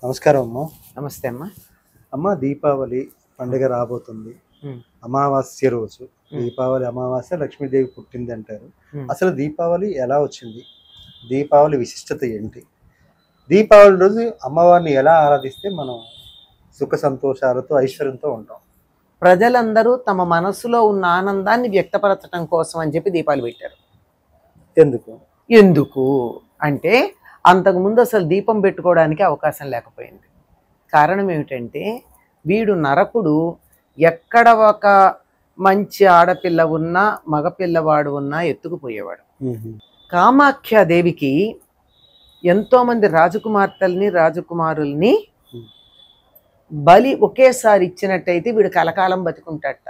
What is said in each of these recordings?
నమస్కారం అమ్మ. నమస్తే అమ్మా. అమ్మ, దీపావళి పండుగ రాబోతుంది. ఉమ్, అమావాస్య రోజు దీపావళి అమావాస్య లక్ష్మీదేవి పుట్టింది అంటారు. ఉమ్. అసలు దీపావళి ఎలా వచ్చింది? దీపావళి విశిష్టత ఏంటి? దీపావళి రోజు అమ్మవారిని ఎలా ఆరాధిస్తే మనం సుఖ సంతోషాలతో ఐశ్వర్యంతో ఉంటాం? ప్రజలందరూ తమ మనసులో ఉన్న ఆనందాన్ని వ్యక్తపరచడం కోసం అని చెప్పి దీపాలు పెట్టారు. ఎందుకు? ఎందుకు అంటే అంతకుముందు అసలు దీపం పెట్టుకోవడానికి అవకాశం లేకపోయింది. కారణం ఏమిటంటే వీడు నరకుడు ఎక్కడ ఒక మంచి ఆడపిల్ల ఉన్నా మగపిల్లవాడు ఉన్నా ఎత్తుకుపోయేవాడు. కామాఖ్యాదేవికి ఎంతోమంది రాజకుమార్తెల్ని రాజకుమారుల్ని బలి ఒకేసారి ఇచ్చినట్టయితే వీడు కలకాలం బతికుంటాడట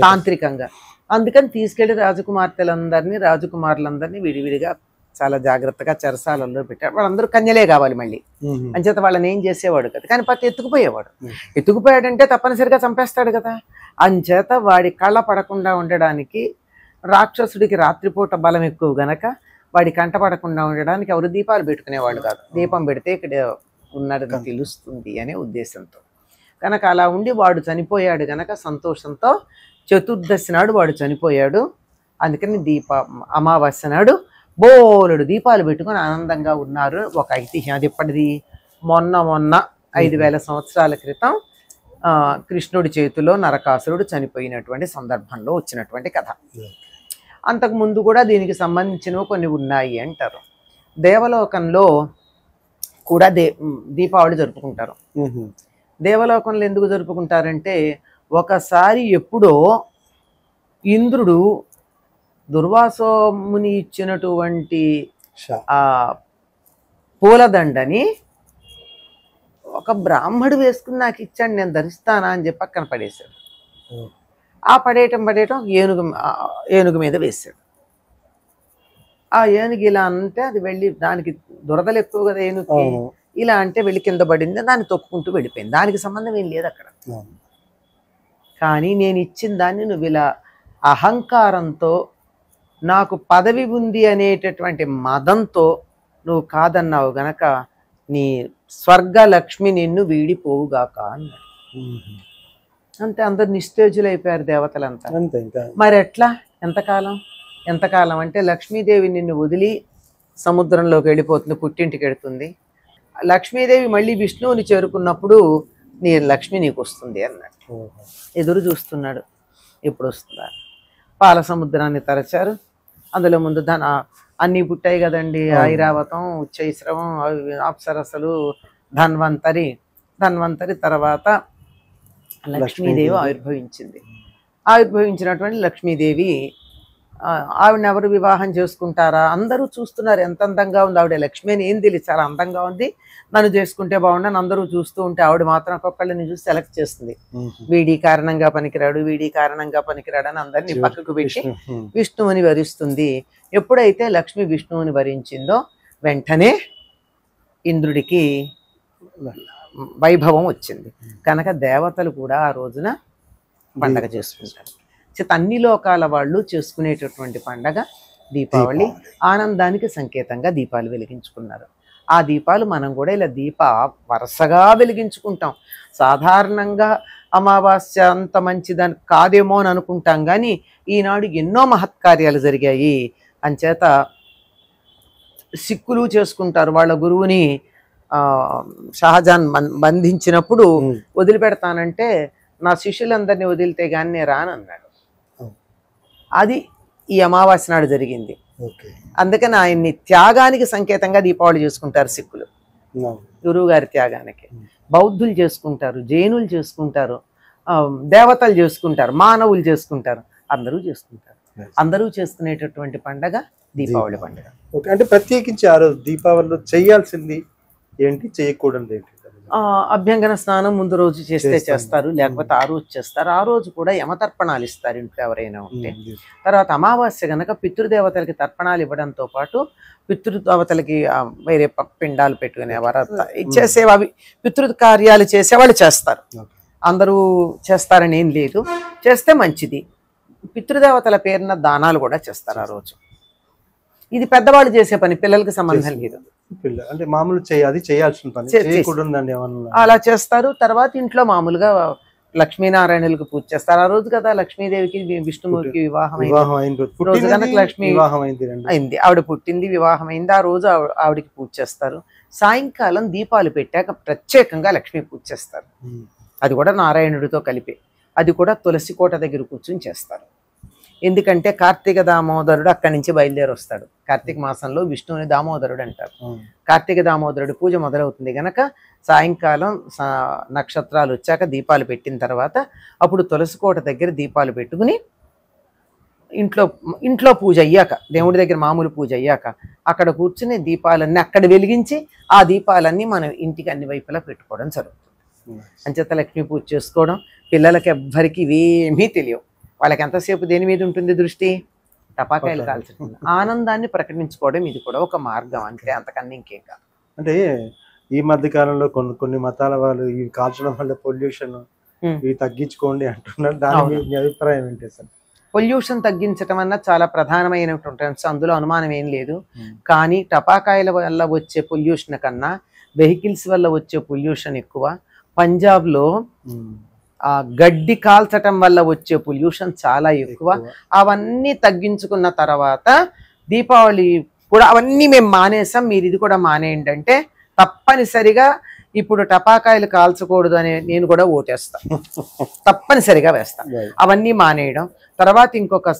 తాంత్రికంగా. అందుకని తీసుకెళ్లి రాజకుమార్తెలందరినీ రాజకుమారులందరినీ విడివిడిగా చాలా జాగ్రత్తగా చెరసాలలో పెట్టాడు. వాళ్ళందరూ కన్యలే కావాలి మళ్ళీ. అంచేత వాళ్ళని ఏం చేసేవాడు కదా, కానీ పత్తి ఎత్తుకుపోయేవాడు. ఎత్తుకుపోయాడంటే తప్పనిసరిగా చంపేస్తాడు కదా. అంచేత వాడి కళ్ళ పడకుండా ఉండడానికి, రాక్షసుడికి రాత్రిపూట బలం ఎక్కువ గనక వాడి కంట పడకుండా ఉండడానికి ఎవరు దీపాలు పెట్టుకునేవాళ్ళు కాదు. దీపం పెడితే ఇక్కడ ఉన్నాడని తెలుస్తుంది అనే ఉద్దేశంతో కనుక అలా ఉండి వాడు చనిపోయాడు గనక సంతోషంతో చతుర్దశి నాడు వాడు చనిపోయాడు. అందుకని అమావాస్య నాడు బోలెడు దీపాలు పెట్టుకొని ఆనందంగా ఉన్నారు. ఒక ఐతిహ్యం అది ఎప్పటిది, మొన్న 5000 సంవత్సరాల క్రితం కృష్ణుడి చేతిలో నరకాసురుడు చనిపోయినటువంటి సందర్భంలో వచ్చినటువంటి కథ. అంతకుముందు కూడా దీనికి సంబంధించినవి కొన్ని ఉన్నాయి అంటారు. దేవలోకంలో కూడా దీపావళి జరుపుకుంటారు. దేవలోకంలో ఎందుకు జరుపుకుంటారంటే ఒకసారి ఎప్పుడో ఇంద్రుడు దుర్వాసోముని ఇచ్చినటువంటి ఆ పూలదండని ఒక బ్రాహ్మడు వేసుకుని నాకు ఇచ్చాడు, నేను ధరిస్తానా అని చెప్పి పక్కన పడేశాడు. ఆ పడేయటం ఏనుగు మీద వేశాడు. ఆ ఏనుగు ఇలా అంటే అది వెళ్ళి, దానికి దురదలు ఎక్కువ కదా ఏనుగుకి, ఇలా అంటే వెళ్ళి కింద పడింది, దాన్ని తొక్కుకుంటూ వెళ్ళిపోయింది. దానికి సంబంధం ఏం లేదు అక్కడ. కానీ నేను ఇచ్చిన దాన్ని నువ్వు ఇలా అహంకారంతో, నాకు పదవి ఉంది అనేటటువంటి మదంతో నువ్వు కాదన్నావు గనక నీ స్వర్గలక్ష్మి నిన్ను వీడిపోవుగాక అన్నాడు. అంతే, అందరు నిస్తేజులు అయిపోయారు దేవతలంతా. మరి ఎట్లా, ఎంతకాలం అంటే లక్ష్మీదేవి నిన్ను వదిలి సముద్రంలోకి వెళ్ళిపోతుంది, పుట్టింటికి వెళుతుంది. లక్ష్మీదేవి మళ్ళీ విష్ణువుని చేరుకున్నప్పుడు నీ లక్ష్మి నీకు వస్తుంది అన్నాడు. ఎదురు చూస్తున్నాడు, ఎప్పుడు వస్తుందా. పాల సముద్రాన్ని తరచారు. అందులో ముందు అన్నీ పుట్టాయి కదండి, ఐరావతం, ఉచ్చైశ్రవం, అప్సరసలు, ధన్వంతరి తర్వాత లక్ష్మీదేవి ఆవిర్భవించినటువంటి లక్ష్మీదేవి ఆవిడని ఎవరు వివాహం చేసుకుంటారా? అందరూ చూస్తున్నారు ఎంత అందంగా ఉంది ఆవిడ. లక్ష్మి అని ఏం తెలియదు, చాలా అందంగా ఉంది, నన్ను చేసుకుంటే బాగుండని అందరూ చూస్తూ ఉంటే ఆవిడ మాత్రం ఒక్కొక్కళ్ళని చూసి సెలెక్ట్ చేస్తుంది. వీడి కారణంగా పనికిరాడు అని అందరినీ పక్కకు పెట్టి విష్ణువుని వరిస్తుంది. ఎప్పుడైతే లక్ష్మి విష్ణువుని వరించిందో వెంటనే ఇంద్రుడికి వైభవం వచ్చింది. కనుక దేవతలు కూడా ఆ రోజున పండగ చేసుకుంటారు. అన్ని లోకాల వాళ్ళు చేసుకునేటటువంటి పండగ దీపావళి. ఆనందానికి సంకేతంగా దీపాలు వెలిగించుకున్నారు. ఆ దీపాలు మనం కూడా ఇలా వరుసగా వెలిగించుకుంటాం. సాధారణంగా అమావాస్య అంత మంచిదని కాదేమో అని అనుకుంటాం, కానీ ఈనాడు ఎన్నో మహత్కార్యాలు జరిగాయి. అంచేత సిక్కులు చేసుకుంటారు. వాళ్ళ గురువుని షాజహాన్ బంధించినప్పుడు వదిలిపెడతానంటే నా శిష్యులందరినీ వదిలితే కానీ నేను రానన్నాడు. అది ఈ అమావాస్య నాడు జరిగింది. అందుకని ఆయన్ని త్యాగానికి సంకేతంగా దీపావళి చేసుకుంటారు సిక్కులు, గురువు గారి త్యాగానికి. బౌద్ధులు చేసుకుంటారు, జైనులు చేసుకుంటారు, దేవతలు చేసుకుంటారు, మానవులు చేసుకుంటారు, అందరూ చేసుకునేటటువంటి పండగ దీపావళి పండుగ. అంటే ప్రత్యేకించి ఆ రోజు దీపావళిలో చేయాల్సింది ఏంటి, చేయకూడదు ఏంటి? అభ్యంగన స్నానం ముందు రోజు చేస్తే చేస్తారు, లేకపోతే ఆ రోజు చేస్తారు. ఆ రోజు కూడా యమతర్పణాలు ఇస్తారు ఇంట్లో ఎవరైనా ఉంటే. తర్వాత అమావాస్య గనక పితృదేవతలకి తర్పణాలు ఇవ్వడంతో పాటు పితృదేవతలకి వేరే పిండాలు పెట్టుకునే చేసేవి, అవి పితృ కార్యాలు చేసేవాళ్ళు చేస్తారు. అందరూ చేస్తారని ఏం లేదు, చేస్తే మంచిది. పితృదేవతల పేరున దానాలు కూడా చేస్తారు ఆ రోజు. ఇది పెద్దవాళ్ళు చేసే పని, పిల్లలకి సంబంధం లేదు. అంటే మామూలు అది చేయాల్సిన పని చేయకూడదండి ఏమన్నా. అలా చేస్తారు. తర్వాత ఇంట్లో మామూలుగా లక్ష్మీనారాయణులకు పూజ చేస్తారు. ఆ రోజు కదా లక్ష్మీదేవికి విష్ణుమూర్తికి వివాహం రోజు కనుక లక్ష్మీ అయింది, ఆవిడ పుట్టింది, వివాహం అయింది. ఆ రోజు ఆవిడకి పూజ చేస్తారు. సాయంకాలం దీపాలు పెట్టాక ప్రత్యేకంగా లక్ష్మీ పూజ చేస్తారు. అది కూడా నారాయణుడితో కలిపి, అది కూడా తులసి కోట దగ్గర కూర్చుని చేస్తారు. ఎందుకంటే కార్తీక దామోదరుడు అక్కడి నుంచి బయలుదేరి వస్తాడు. కార్తీక మాసంలో విష్ణువుని దామోదరుడు అంటారు. కార్తీక దామోదరుడు పూజ మొదలవుతుంది గనక సాయంకాలం నక్షత్రాలు వచ్చాక దీపాలు పెట్టిన తర్వాత అప్పుడు తులసి కోట దగ్గర దీపాలు పెట్టుకుని ఇంట్లో పూజ అయ్యాక, దేవుడి దగ్గర మామూలు పూజ అయ్యాక అక్కడ కూర్చుని దీపాలన్నీ అక్కడ వెలిగించి ఆ దీపాలన్నీ మనం ఇంటికి అన్ని వైపులా పెట్టుకోవడం జరుగుతుంది. అంచేత లక్ష్మీ పూజ చేసుకోవడం పిల్లలకి ఎవ్వరికి ఇవేమీ తెలియవు. వాళ్ళకి ఎంతసేపు దేని మీద ఉంటుంది దృష్టి? టపాకాయలు కాల్చడం, ఆనందాన్ని ప్రకటించుకోవడం. ఇది కూడా ఒక మార్గం అంతే, అంతకన్నా ఇంకేం కాదు. అంటే ఈ మధ్య కాలంలో కొన్ని మతాల వాళ్ళు ఇవి కాల్చడం వల్ల పొల్యూషన్ ఇవి తగ్గించుకోండి అంటున్నారు. దాని మీ అభిప్రాయం ఏంటి సార్? పొల్యూషన్ తగ్గించడం అన్న చాలా ప్రధానమైనటువంటి అంశం, అందులో అనుమానం ఏం లేదు. కానీ టపాకాయల వల్ల వచ్చే పొల్యూషన్ కన్నా వెహికల్స్ వల్ల వచ్చే పొల్యూషన్ ఎక్కువ. పంజాబ్లో గడ్డి కాల్చటం వల్ల వచ్చే పొల్యూషన్ చాలా ఎక్కువ. అవన్నీ తగ్గించుకున్న తర్వాత దీపావళి కూడా అవన్నీ మేము మానేసాం, మీరు ఇది కూడా మానేయండి అంటే తప్పనిసరిగా ఇప్పుడు టపాకాయలు కాల్చకూడదు అని నేను కూడా ఓటేస్తాను, తప్పనిసరిగా వేస్తాను. అవన్నీ మానేయడం. తర్వాత ఇంకొక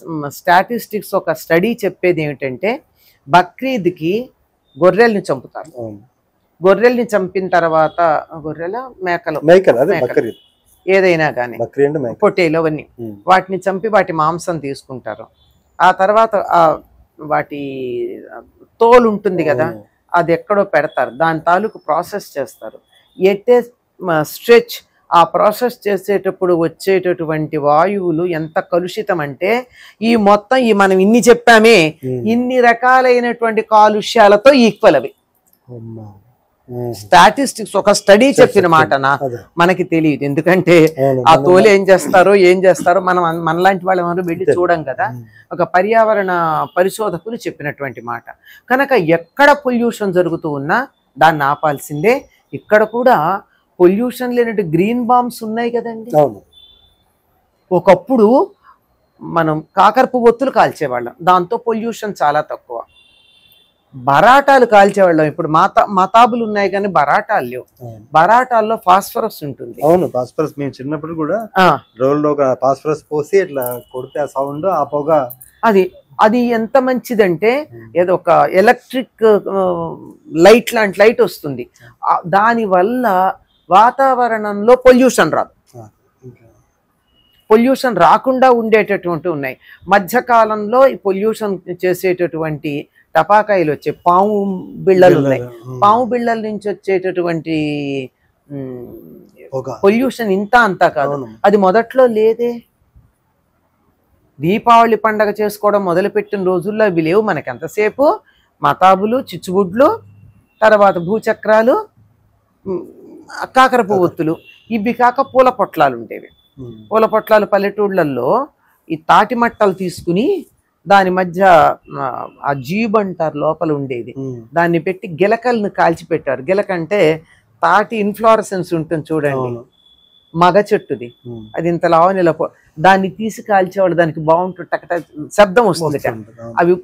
స్టాటిస్టిక్స్, ఒక స్టడీ చెప్పేది ఏమిటంటే బక్రీద్కి గొర్రెల్ని చంపుతారు. గొర్రెల్ని చంపిన తర్వాత గొర్రెల మేకలు ఏదైనా కానీ పొట్టేలు అవన్నీ వాటిని చంపి వాటి మాంసం తీసుకుంటారు. ఆ తర్వాత వాటి తోలు ఉంటుంది కదా, అది ఎక్కడో పెడతారు, దాని తాలూకు ప్రాసెస్ చేస్తారు. ఎట్టే స్ట్రెచ్ ఆ ప్రాసెస్ చేసేటప్పుడు వచ్చేటటువంటి వాయువులు ఎంత కలుషితం అంటే ఈ మొత్తం ఈ మనం ఇన్ని చెప్పామే ఇన్ని రకాలైనటువంటి కాలుష్యాలతో ఈక్వల్ అవి. స్టాటిస్టిక్స్ ఒక స్టడీ చెప్పిన మాటనా, మనకి తెలియదు. ఎందుకంటే ఆ తోలు ఏం చేస్తారో మనం మనలాంటి వాళ్ళు ఎవరు వెళ్ళి చూడం కదా. ఒక పర్యావరణ పరిశోధకులు చెప్పినటువంటి మాట కనుక ఎక్కడ పొల్యూషన్ జరుగుతూ ఉన్నా దాన్ని ఆపాల్సిందే. ఇక్కడ కూడా పొల్యూషన్ లేనట్టు గ్రీన్ బాంబ్స్ ఉన్నాయి కదండి. ఒకప్పుడు మనం కాకరపు ఒత్తులు కాల్చేవాళ్ళం, దాంతో పొల్యూషన్ చాలా తక్కువ. బరాటాలు కాల్చేవాళ్ళం, ఇప్పుడు మతాబులు ఉన్నాయి కానీ బరాటాలు లేవు. బరాటాల్లో ఫాస్ఫరస్ ఉంటుంది. అవును, ఫాస్ఫరస్ మేము చిన్నప్పుడు కూడా రోల్లో ఫాస్ఫరస్ పోసి ఇట్లా కొడితే ఆ సౌండ్, ఆ పొగ, అది ఎంత మంచిదంటే ఏదో ఒక ఎలక్ట్రిక్ లైట్ లాంటి లైట్ వస్తుంది. దాని వల్ల వాతావరణంలో పొల్యూషన్ రాదు. పొల్యూషన్ రాకుండా ఉండేటటువంటి ఉన్నాయి. మధ్యకాలంలో ఈ పొల్యూషన్ చేసేటటువంటి టపాకాయలు వచ్చే పాము బిళ్ళలు ఉన్నాయి. పాము బిళ్ళల నుంచి వచ్చేటటువంటి పొల్యూషన్ ఇంత అంతా కాదు. అది మొదట్లో లేదే. దీపావళి పండగ చేసుకోవడం మొదలుపెట్టిన రోజుల్లో అవి లేవు. మనకి ఎంతసేపు మతాబులు, చిచ్చుబుడ్లు, తర్వాత భూచక్రాలు, కాకర పువ్వొత్తులు, ఇవి కాక పూల పొట్లాలు ఉండేవి. పూల పొట్లాలు పల్లెటూళ్ళల్లో ఈ తాటి మట్టలు తీసుకుని దాని మధ్య ఆ జీబ్ అంటారు లోపల ఉండేది, దాన్ని పెట్టి గిలకల్ని కాల్చి పెట్టారు. గిలక అంటే తాటి ఇన్ఫ్లోరసెన్స్ ఉంటుంది చూడండి, మగ చెట్టుది, అది ఇంత లావనిలా దాన్ని తీసి కాల్చేవాడు. దానికి బాగుంటుంది, టకట శబ్దం వస్తుంది. అవి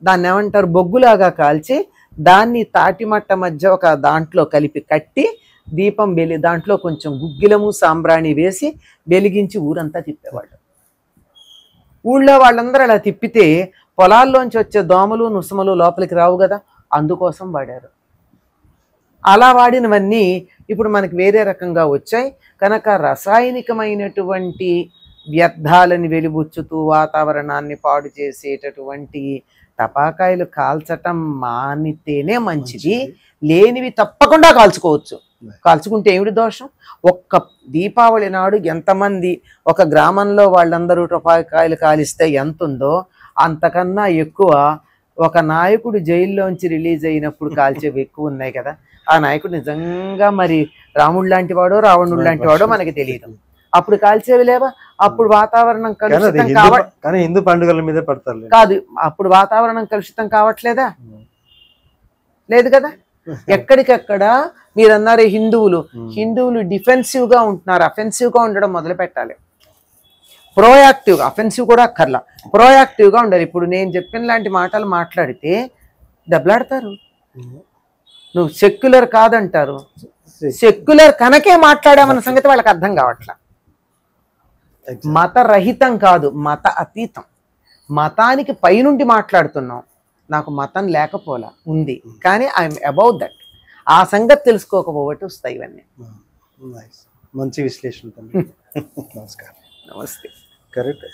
దాన్ని ఏమంటారు, బొగ్గులాగా కాల్చి దాన్ని తాటి మట్ట మధ్య ఒక దాంట్లో కలిపి కట్టి దీపం దాంట్లో కొంచెం గుగ్గిలము సాంబ్రాణి వేసి వెలిగించి ఊరంతా తిప్పేవాళ్ళు. ఊళ్ళో వాళ్ళందరూ అలా తిప్పితే పొలాల్లోంచి వచ్చే దోమలు నుసమలు లోపలికి రావు కదా, అందుకోసం వాడారు. అలా వాడినవన్నీ ఇప్పుడు మనకి వేరే రకంగా వచ్చాయి కనుక రసాయనికమైనటువంటి వ్యర్థాలని వెలిబుచ్చుతూ వాతావరణాన్ని పాడు చేసేటటువంటి టపాకాయలు కాల్చటం మానితేనే మంచిది. లేనివి తప్పకుండా కాల్చుకోవచ్చు. కాల్చుకుంటే ఏమిటి దోషం? ఒక్క దీపావళి నాడు ఎంతమంది ఒక గ్రామంలో వాళ్ళందరూ టపాకాయలు కాలిస్తే ఎంత ఉందో అంతకన్నా ఎక్కువ ఒక నాయకుడు జైల్లోంచి రిలీజ్ అయినప్పుడు కాల్చేవి ఎక్కువ ఉన్నాయి కదా. ఆ నాయకుడు నిజంగా మరి రాముడు లాంటి వాడో రావణుడు లాంటి వాడో మనకి తెలియదు. అప్పుడు కాల్చేవి లేవా? అప్పుడు వాతావరణం కలుషితం కానీ హిందూ పండుగల మీద పడతారు కాదు, అప్పుడు వాతావరణం కలుషితం కావట్లేదా? లేదు కదా. ఎక్కడికక్కడ మీరు అన్నారు హిందువులు డిఫెన్సివ్ గా ఉంటున్నారు, అఫెన్సివ్ గా ఉండడం మొదలు పెట్టాలి. ప్రోయాక్టివ్గా, అఫెన్సివ్ కూడా అక్కర్లా, ప్రోయాక్టివ్గా ఉండాలి. ఇప్పుడు నేను చెప్పిన లాంటి మాటలు మాట్లాడితే దెబ్బలాడతారు. నువ్వు సెక్యులర్ కాదంటారు. సెక్యులర్ కనుకే మాట్లాడామన్న సంగతి వాళ్ళకి అర్థం కావట్లా. మతరహితం కాదు, మత అతీతం. మతానికి పైనుండి మాట్లాడుతున్నాం. నాకు మతం లేకపోలా ఉంది, కానీ ఐఎమ్ అబౌట్ దట్. ఆ సంగతి తెలుసుకోకపోబట్టి వస్తాయి ఇవన్నీ. మంచి విశ్లేషణ. నమస్కారం. నమస్తే. కరెక్ట్.